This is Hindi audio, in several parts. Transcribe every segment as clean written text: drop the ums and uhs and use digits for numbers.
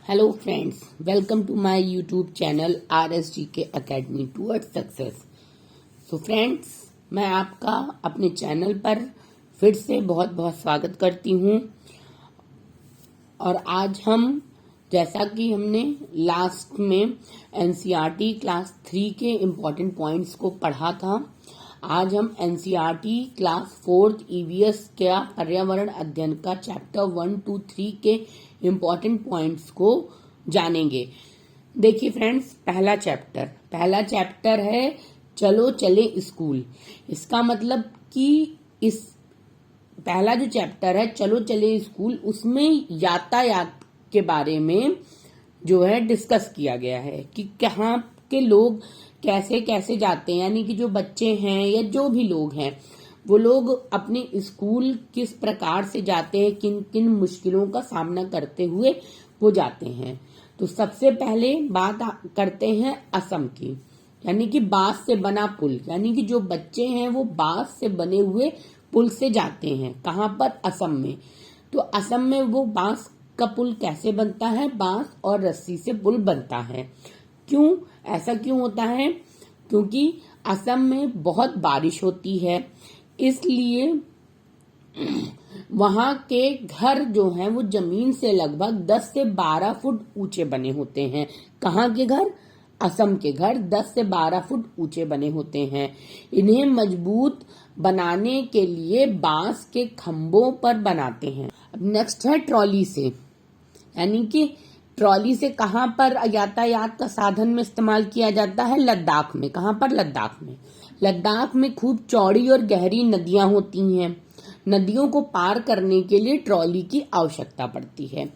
Hello friends, welcome to my YouTube channel RSGK academy towards success. So friends, मैं आपका अपने चैनल पर फिर से बहुत बहुत स्वागत करती हूँ। और आज हम, जैसा कि हमने लास्ट में NCERT क्लास 3 के इम्पोर्टेंट पॉइंट्स को पढ़ा था, आज हम NCERT क्लास 4 EVS का पर्यावरण अध्ययन का चैप्टर 1, 2, 3 के इम्पोर्टेंट पॉइंट्स को जानेंगे। देखिए फ्रेंड्स, पहला चैप्टर है चलो चले स्कूल। इसका मतलब कि इस पहला जो चैप्टर है चलो चले स्कूल, उसमें यातायात के बारे में जो है डिस्कस किया गया है कि कहाँ के लोग कैसे कैसे जाते हैं, यानी कि जो बच्चे हैं या जो भी लोग हैं वो लोग अपने स्कूल किस प्रकार से जाते हैं, किन किन मुश्किलों का सामना करते हुए वो जाते हैं। तो सबसे पहले बात करते हैं असम की, यानी कि बांस से बना पुल। यानी कि जो बच्चे हैं वो बांस से बने हुए पुल से जाते हैं। कहाँ पर? असम में। तो असम में वो बांस का पुल कैसे बनता है? बांस और रस्सी से पुल बनता है। क्यों ऐसा क्यों होता है? क्योंकि असम में बहुत बारिश होती है, इसलिए वहां के घर जो हैं वो जमीन से लगभग 10 से 12 फुट ऊंचे बने होते हैं। कहाँ के घर? असम के घर 10 से 12 फुट ऊंचे बने होते हैं। इन्हें मजबूत बनाने के लिए बांस के खंभों पर बनाते हैं। अब नेक्स्ट है ट्रॉली से, यानी कि ट्रॉली से कहाँ पर यातायात का साधन में इस्तेमाल किया जाता है? लद्दाख में। कहाँ पर? लद्दाख में। लद्दाख में खूब चौड़ी और गहरी नदियां होती हैं। नदियों को पार करने के लिए ट्रॉली की आवश्यकता पड़ती है।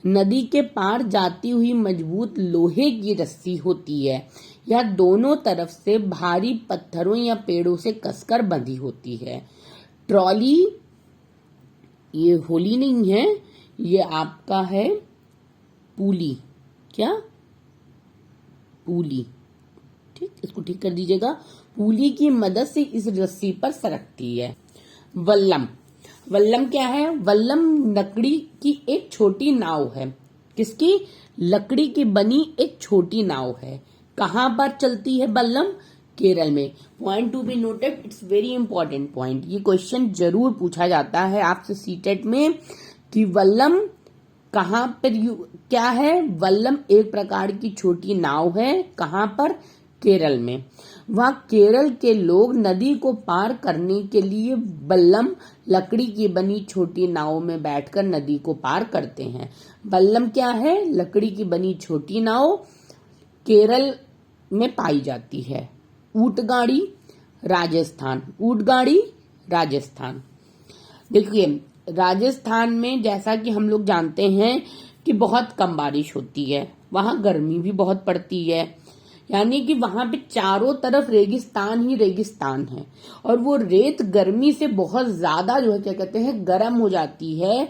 नदी के पार जाती हुई मजबूत लोहे की रस्सी होती है, यह दोनों तरफ से भारी पत्थरों या पेड़ों से कसकर बंधी होती है। ट्रॉली ये होली नहीं है, ये आपका है पुली। क्या? पुली। ठीक, इसको ठीक कर दीजिएगा। पुली की मदद से इस रस्सी पर सरकती है। वल्लम। वल्लम क्या है? वल्लम लकड़ी की एक छोटी नाव है। किसकी? लकड़ी की बनी एक छोटी नाव है। कहाँ पर चलती है वल्लम? केरल में। Point to be noted, it's very important point. ये क्वेश्चन जरूर पूछा जाता है आपसे सीटेट में कि वल्लम कहाँ पर क्या है? वल्लम एक प्रकार की छोटी नाव है। कहाँ पर? केरल में। वहाँ केरल के लोग नदी को पार करने के लिए वल्लम लकड़ी की बनी छोटी नाव में बैठकर नदी को पार करते हैं। वल्लम क्या है? लकड़ी की बनी छोटी नाव, केरल में पाई जाती है। ऊंटगाड़ी, राजस्थान। ऊंटगाड़ी, राजस्थान। देखिए, राजस्थान में जैसा कि हम लोग जानते हैं कि बहुत कम बारिश होती है, वहां गर्मी भी बहुत पड़ती है, यानी कि वहां पे चारों तरफ रेगिस्तान ही रेगिस्तान है। और वो रेत गर्मी से बहुत ज्यादा जो है क्या कहते हैं, गर्म हो जाती है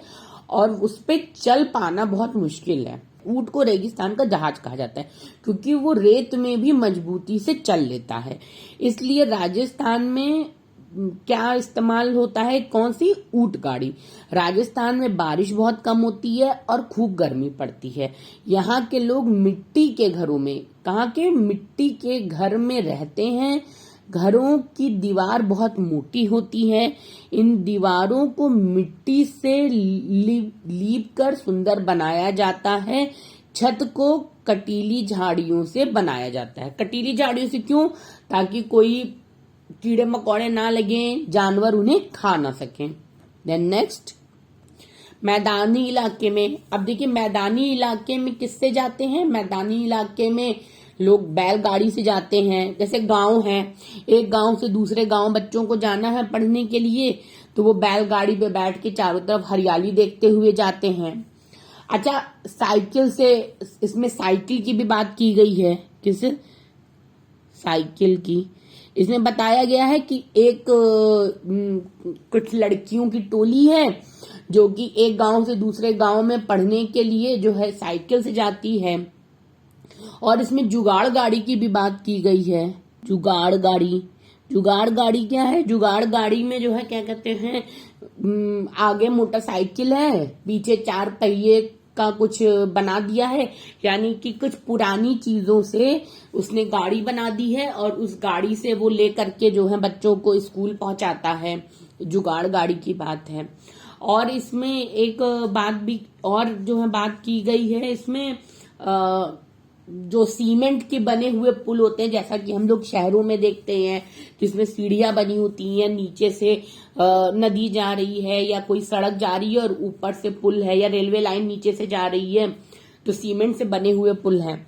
और उस पे चल पाना बहुत मुश्किल है। ऊंट को रेगिस्तान का जहाज कहा जाता है क्योंकि वो रेत में भी मजबूती से चल लेता है। इसलिए राजस्थान में क्या इस्तेमाल होता है? कौन सी? ऊंट गाड़ी। राजस्थान में बारिश बहुत कम होती है और खूब गर्मी पड़ती है। यहाँ के लोग मिट्टी के घरों में, कहाँ के? मिट्टी के घर में रहते हैं। घरों की दीवार बहुत मोटी होती है। इन दीवारों को मिट्टी से लीप कर सुंदर बनाया जाता है। छत को कटीली झाड़ियों से बनाया जाता है। कटीली झाड़ियों से क्यों? ताकि कोई कीड़े मकोड़े ना लगे, जानवर उन्हें खा ना सकें। देन नेक्स्ट, मैदानी इलाके में। अब देखिए, मैदानी इलाके में किससे जाते हैं? मैदानी इलाके में लोग बैलगाड़ी से जाते हैं। जैसे गांव है, एक गांव से दूसरे गांव बच्चों को जाना है पढ़ने के लिए, तो वो बैलगाड़ी पे बैठ के चारों तरफ हरियाली देखते हुए जाते हैं। अच्छा, साइकिल से, इसमें साइकिल की भी बात की गई है। किस? साइकिल की। इसमें बताया गया है कि एक कुछ लड़कियों की टोली है जो कि एक गांव से दूसरे गांव में पढ़ने के लिए जो है साइकिल से जाती है। और इसमें जुगाड़ गाड़ी की भी बात की गई है। जुगाड़ गाड़ी। जुगाड़ गाड़ी क्या है? जुगाड़ गाड़ी में जो है क्या कहते हैं, आगे मोटरसाइकिल है, पीछे 4 पहिए का कुछ बना दिया है, यानी कि कुछ पुरानी चीजों से उसने गाड़ी बना दी है और उस गाड़ी से वो लेकर के जो है बच्चों को स्कूल पहुंचाता है। जुगाड़ गाड़ी की बात है। और इसमें एक बात भी और जो है बात की गई है इसमें, जो सीमेंट के बने हुए पुल होते हैं, जैसा कि हम लोग शहरों में देखते हैं जिसमें सीढ़ियां बनी होती हैं, नीचे से नदी जा रही है या कोई सड़क जा रही है और ऊपर से पुल है, या रेलवे लाइन नीचे से जा रही है, तो सीमेंट से बने हुए पुल हैं।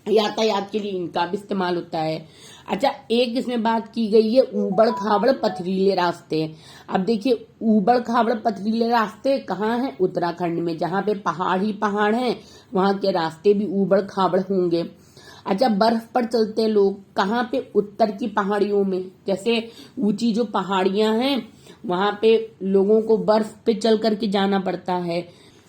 यातायात के लिए इनका भी इस्तेमाल होता है। अच्छा, एक इसमें बात की गई है ऊबड़ खाबड़ पथरीले रास्ते। अब देखिए, ऊबड़ खाबड़ पथरीले रास्ते कहाँ हैं? उत्तराखंड में, जहां पे पहाड़ ही पहाड़ हैं, वहां के रास्ते भी ऊबड़ खाबड़ होंगे। अच्छा, बर्फ पर चलते लोग कहाँ पे? उत्तर की पहाड़ियों में, जैसे ऊंची जो पहाड़ियां हैं वहां पे लोगों को बर्फ पे चल करके जाना पड़ता है।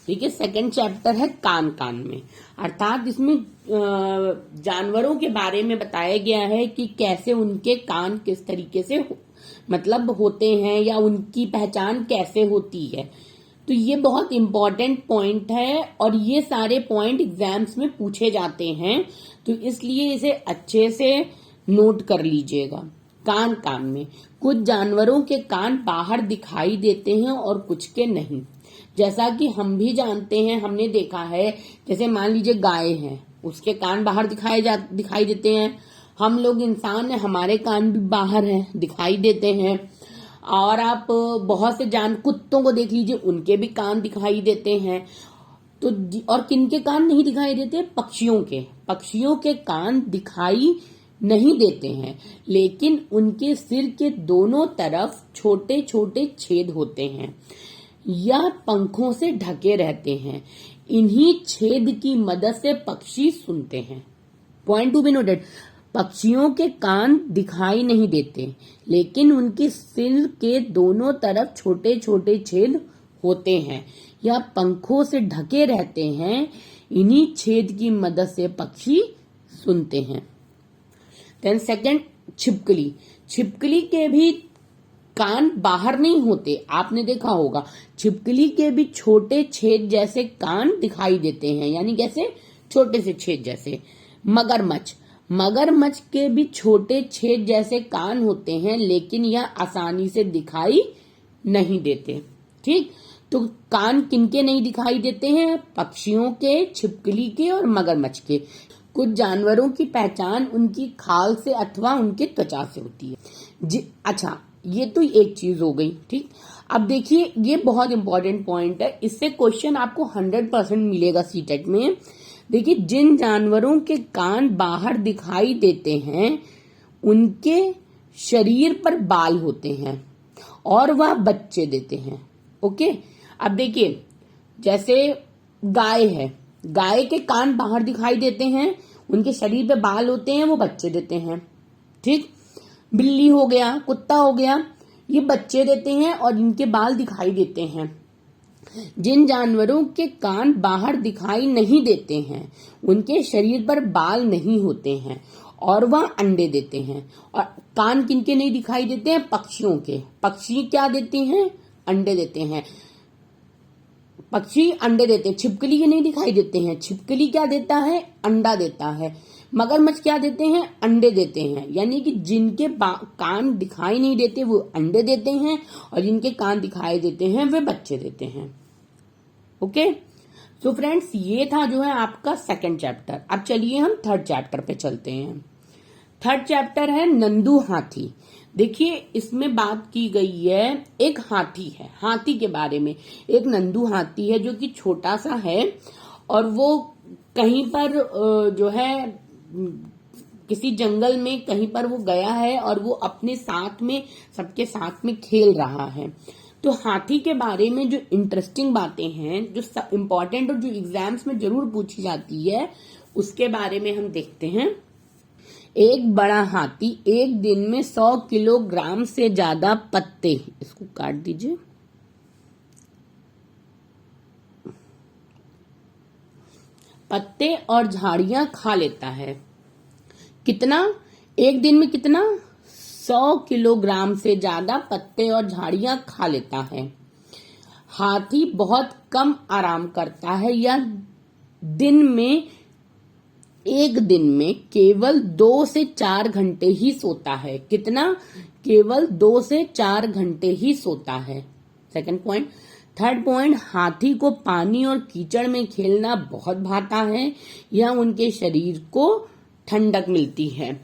ठीक है। सेकंड चैप्टर है कान कान में, अर्थात इसमें जानवरों के बारे में बताया गया है कि कैसे उनके कान किस तरीके से मतलब होते हैं या उनकी पहचान कैसे होती है। तो ये बहुत इंपॉर्टेंट पॉइंट है और ये सारे पॉइंट एग्जाम्स में पूछे जाते हैं, तो इसलिए इसे अच्छे से नोट कर लीजिएगा। कान कान में कुछ जानवरों के कान बाहर दिखाई देते हैं और कुछ के नहीं। जैसा कि हम भी जानते हैं, हमने देखा है, जैसे मान लीजिए गाय है, उसके कान बाहर दिखाई देते हैं। हम लोग इंसान हैं, हमारे कान भी बाहर हैं, दिखाई देते हैं। और आप बहुत से कुत्तों को देख लीजिए, उनके भी कान दिखाई देते हैं। तो और किनके कान नहीं दिखाई देते? पक्षियों के कान दिखाई नहीं देते हैं, लेकिन उनके सिर के दोनों तरफ छोटे छोटे छेद होते हैं या पंखों से ढके रहते हैं। इन्हीं छेद की मदद से पक्षी सुनते हैं। पॉइंट टू बी नोटेड, पक्षियों के कान दिखाई नहीं देते, लेकिन उनके सिर के दोनों तरफ छोटे छोटे छेद होते हैं या पंखों से ढके रहते हैं। इन्हीं छेद की मदद से पक्षी सुनते हैं। देन सेकंड, छिपकली के भी कान बाहर नहीं होते, आपने देखा होगा। छिपकली के भी छोटे छेद जैसे कान दिखाई देते हैं, यानी कैसे? छोटे से छेद जैसे। मगरमच्छ के भी छोटे छेद जैसे कान होते हैं, लेकिन यह आसानी से दिखाई नहीं देते। ठीक, तो कान किनके नहीं दिखाई देते हैं? पक्षियों के, छिपकली के और मगरमच्छ के। कुछ जानवरों की पहचान उनकी खाल से अथवा उनके त्वचा से होती है। अच्छा, ये तो एक चीज हो गई। ठीक, अब देखिए, ये बहुत इंपॉर्टेंट पॉइंट है, इससे क्वेश्चन आपको 100% मिलेगा सीटेट में। देखिए, जिन जानवरों के कान बाहर दिखाई देते हैं उनके शरीर पर बाल होते हैं और वह बच्चे देते हैं। ओके, अब देखिए, जैसे गाय है, गाय के कान बाहर दिखाई देते हैं, उनके शरीर पे बाल होते हैं, वो बच्चे देते हैं। ठीक, बिल्ली हो गया, कुत्ता हो गया, ये बच्चे देते हैं और इनके बाल दिखाई देते हैं। जिन जानवरों के कान बाहर दिखाई नहीं देते हैं उनके शरीर पर बाल नहीं होते हैं और वह अंडे देते हैं। और कान किनके नहीं दिखाई देते हैं? पक्षियों के। पक्षी क्या देते हैं? अंडे देते हैं। पक्षी अंडे देते हैं। छिपकली के नहीं दिखाई देते हैं। छिपकली क्या देता है? अंडा देता है। मगरमच्छ क्या देते हैं? अंडे देते हैं। यानी कि जिनके कान दिखाई नहीं देते वो अंडे देते हैं और जिनके कान दिखाई देते हैं वे बच्चे देते हैं। ओके, सो फ्रेंड्स, ये था जो है आपका सेकंड चैप्टर। अब चलिए हम थर्ड चैप्टर पे चलते हैं। थर्ड चैप्टर है नंदू हाथी। देखिए, इसमें बात की गई है, एक हाथी है, हाथी के बारे में। एक नंदू हाथी है जो कि छोटा सा है और वो कहीं पर जो है किसी जंगल में कहीं पर वो गया है और वो अपने साथ में, सबके साथ में खेल रहा है। तो हाथी के बारे में जो इंटरेस्टिंग बातें हैं, जो इम्पोर्टेंट और जो एग्जाम्स में जरूर पूछी जाती है, उसके बारे में हम देखते हैं। एक बड़ा हाथी एक दिन में 100 किलोग्राम से ज्यादा पत्ते, इसको काट दीजिए, पत्ते और झाड़ियां खा लेता है। कितना? एक दिन में कितना? 100 किलोग्राम से ज्यादा पत्ते और झाड़ियां खा लेता है। हाथी बहुत कम आराम करता है या एक दिन में केवल 2 से 4 घंटे ही सोता है। कितना? केवल 2 से 4 घंटे ही सोता है। Second point. थर्ड पॉइंट, हाथी को पानी और कीचड़ में खेलना बहुत भाता है या उनके शरीर को ठंडक मिलती है।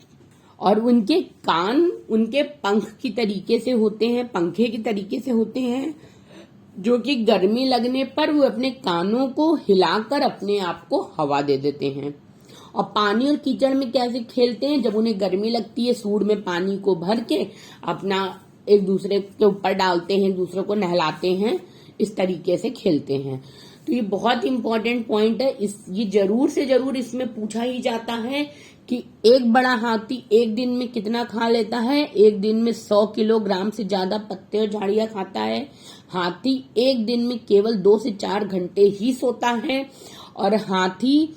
और उनके कान उनके पंख की तरीके से होते हैं, पंखे की तरीके से होते हैं, जो कि गर्मी लगने पर वो अपने कानों को हिलाकर अपने आप को हवा दे देते हैं। और पानी और कीचड़ में कैसे खेलते हैं? जब उन्हें गर्मी लगती है, सूंड में पानी को भर के अपना एक दूसरे के ऊपर डालते हैं, दूसरे को नहलाते हैं, इस तरीके से खेलते हैं। तो ये बहुत इंपॉर्टेंट पॉइंट है। ये जरूर से जरूर इसमें पूछा ही जाता है कि एक बड़ा हाथी एक दिन में कितना खा लेता है। एक दिन में 100 किलोग्राम से ज्यादा पत्ते और झाड़ियां खाता है। हाथी एक दिन में केवल 2 से 4 घंटे ही सोता है। और हाथी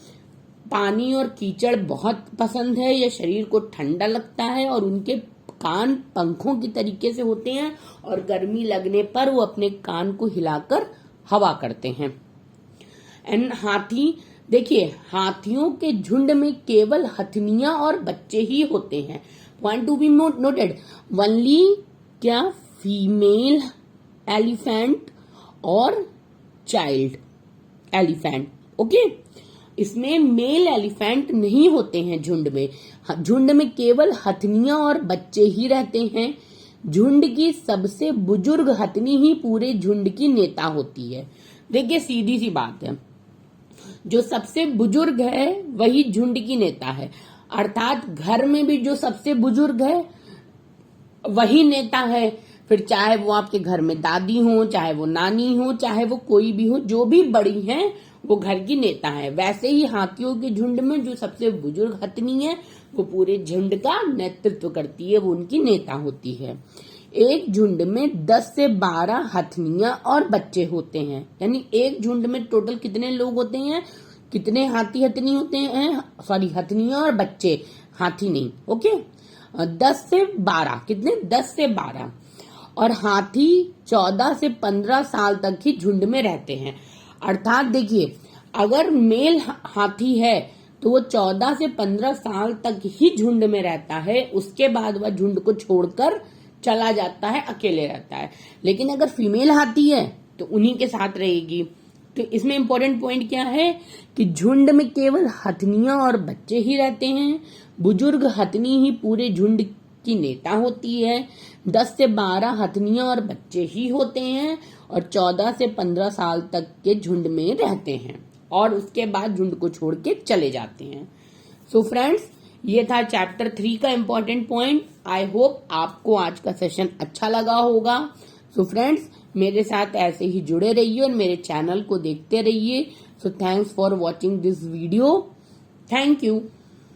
पानी और कीचड़ बहुत पसंद है, या शरीर को ठंडा लगता है, और उनके कान पंखों की तरीके से होते हैं और गर्मी लगने पर वो अपने कान को हिलाकर हवा करते हैं। एंड हाथी, देखिए, हाथियों के झुंड में केवल हथनियां और बच्चे ही होते हैं। Point to be noted, only क्या फीमेल एलिफेंट और चाइल्ड एलिफेंट। ओके, इसमें मेल एलिफेंट नहीं होते हैं झुंड में। झुंड में केवल हथनियां और बच्चे ही रहते हैं। झुंड की सबसे बुजुर्ग हथनी ही पूरे झुंड की नेता होती है। देखिए, सीधी सी बात है, जो सबसे बुजुर्ग है वही झुंड की नेता है। अर्थात घर में भी जो सबसे बुजुर्ग है वही नेता है। फिर चाहे वो आपके घर में दादी हो, चाहे वो नानी हो, चाहे वो कोई भी हो, जो भी बड़ी हैं वो घर की नेता है। वैसे ही हाथियों के झुंड में जो सबसे बुजुर्ग हथनी है वो पूरे झुंड का नेतृत्व करती है, वो उनकी नेता होती है। एक झुंड में 10 से 12 हथनियां और बच्चे होते हैं। यानी एक झुंड में टोटल कितने लोग होते हैं, कितने हाथी हथनी होते हैं? सॉरी, हथनियां और बच्चे, हाथी नहीं। ओके, 10 से 12, कितने? 10 से 12। और हाथी 14 से 15 साल तक ही झुंड में रहते हैं। अर्थात देखिए, अगर मेल हाथी है तो वो 14 से 15 साल तक ही झुंड में रहता है। उसके बाद वह झुंड को छोड़कर चला जाता है, अकेले रहता है। लेकिन अगर फीमेल हाथी है तो उन्हीं के साथ रहेगी। तो इसमें इंपॉर्टेंट पॉइंट क्या है कि झुंड में केवल हथनियां और बच्चे ही रहते हैं। बुजुर्ग हथनी ही पूरे झुंड की नेता होती है। 10 से 12 हथनियां और बच्चे ही होते हैं और 14 से 15 साल तक के झुंड में रहते हैं और उसके बाद झुंड को छोड़ के चले जाते हैं। सो फ्रेंड्स, ये था चैप्टर 3 का इंपॉर्टेंट पॉइंट। आई होप आपको आज का सेशन अच्छा लगा होगा। सो फ्रेंड्स, मेरे साथ ऐसे ही जुड़े रहिए और मेरे चैनल को देखते रहिए। So thanks for watching this video. Thank you.